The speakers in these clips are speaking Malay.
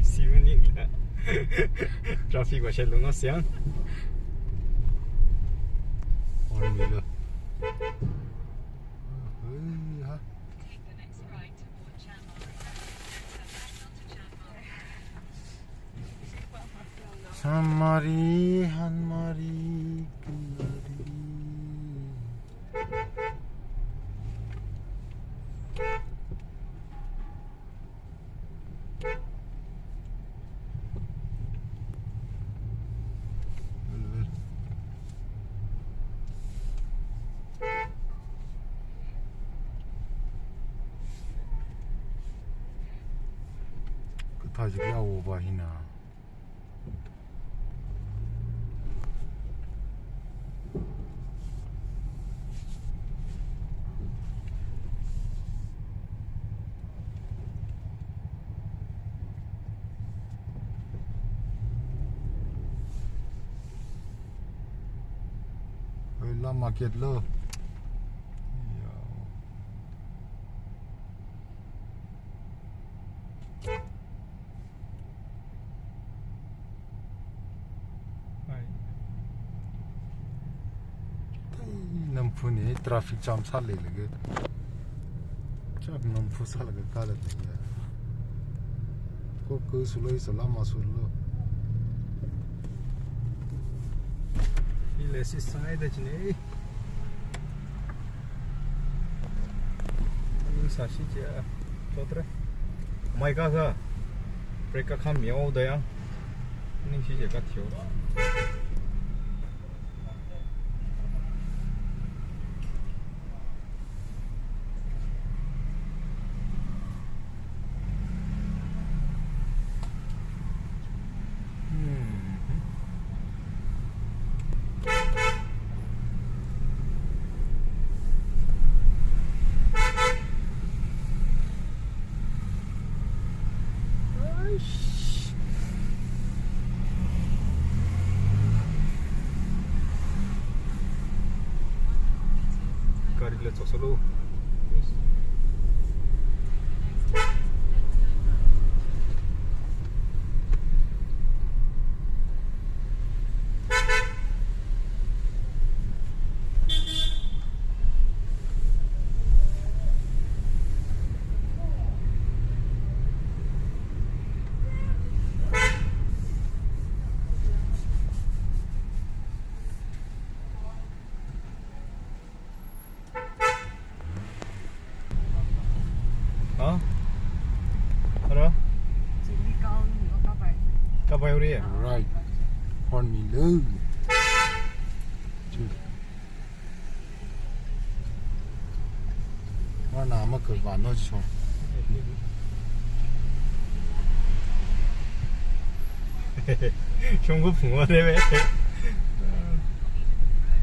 Simenik lah. Traffic macam longos yang. Orang bila. Hamari, Hamari, Kita juga ubah hina. Lah market lo. Ya. Hai. Nampu ni traffic jam sale lagi. Cak nampu sale lagi kala tu ya. Kau ke sulai selama sulu. Ile si sangai dah cini. Ini sashi je. Coba. Mai kah? Mereka kan miau dah yang. Ini sih je kat tiaw. Garis le solo. Hả? Ở đó? Cá bay đi à? Right. Con mi lư. Mà nào mà cứ bán nó cho. Không có phun ở đây vậy.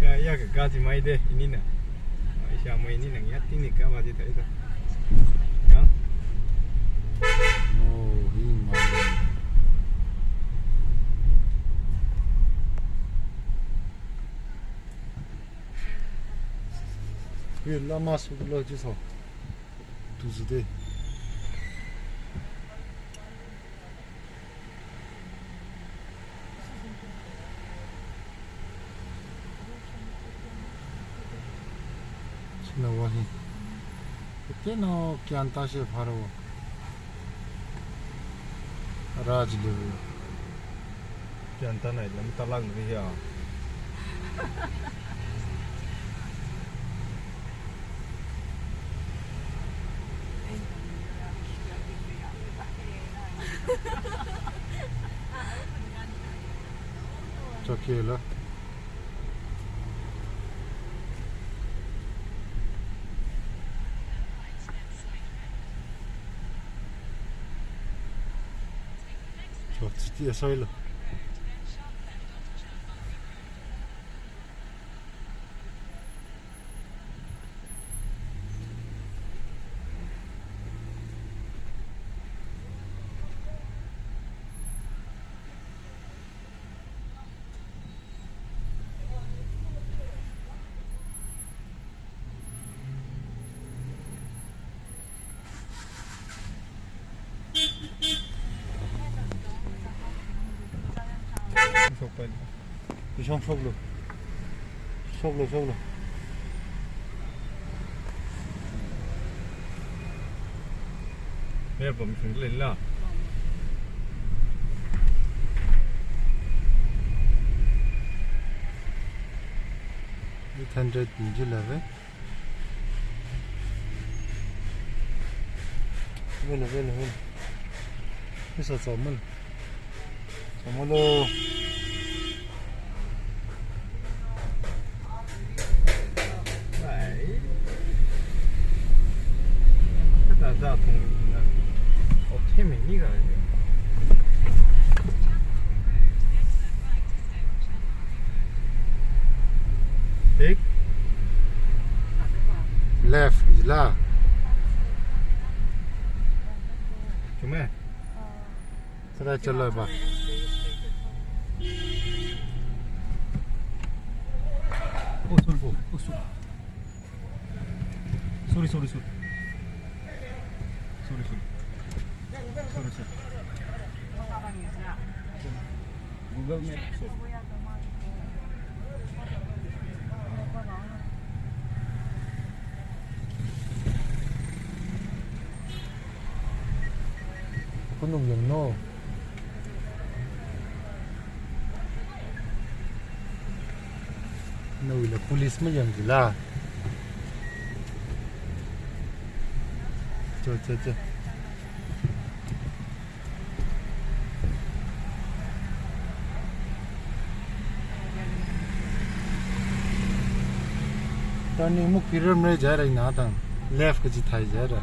Cái ya cái cá gì mấy đây? Ini nè. Sao mấy ini nè? Nhất tí này cá bao nhiêu thấy ta? Hả? No, hi mà. Vì lama sụt lơ chứ sao? Tu gì đây? China wahi. Cái nó kian ta sẽ pharo. Raj level. Jantan này lắm ta lăng đi à? Cho kia là. Cho chị xoay là. 속발. 이상 속로. 속로. 왜 범 중들일라? 이 텐트 인질라베. vel. Isa somol. Somolo. Đấy. Tất cả ra thùng là thêm mình nghĩ rồi. ठीक Left is la. chúng mày Sara chalo ba. Sorry. Google Maps. Kunong yung no. No ila police mo yung gila. Cho. Turning mo kiram re ja rahi na tang. Left ka ji thai ja ra.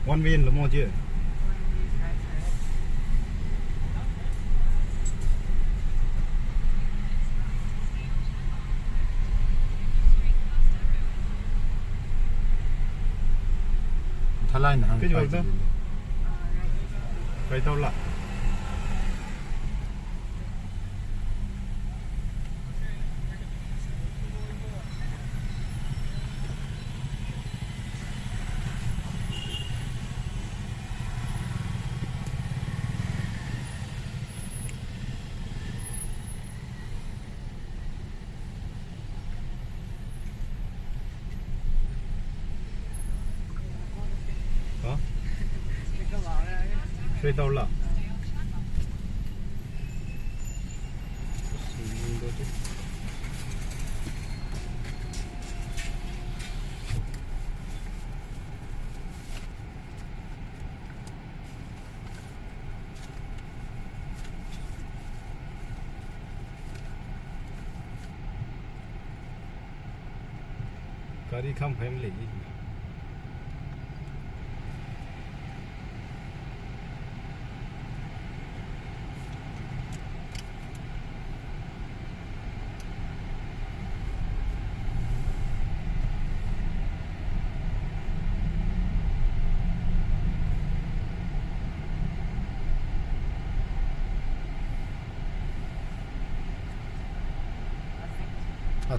One viên là mua chưa? Thalai na hang. Cái gì vậy đó? Vậy đâu là? Hả?睡到了。Gari come family.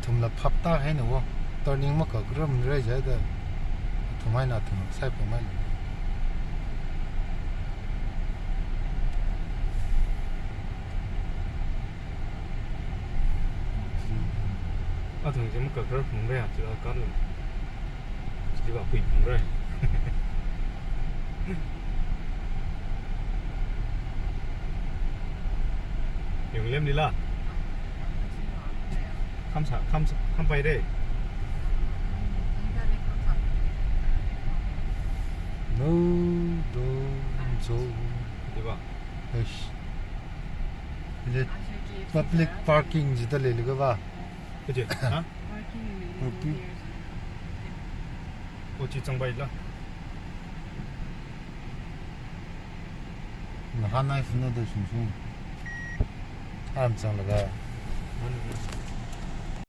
Thum la phap ta hai no wo turning ma ka gram re ja da thumai na thum sai pa mai thường chỉ một cái phồng ra chứ có được chỉ bảo quỳnh phồng ra dùng lem đi là không phải đây no do so đi vào le public parking ji da le le ga ba cái gì hả okay ô chỉ trong bay là na hanai funa da shun am chang la ga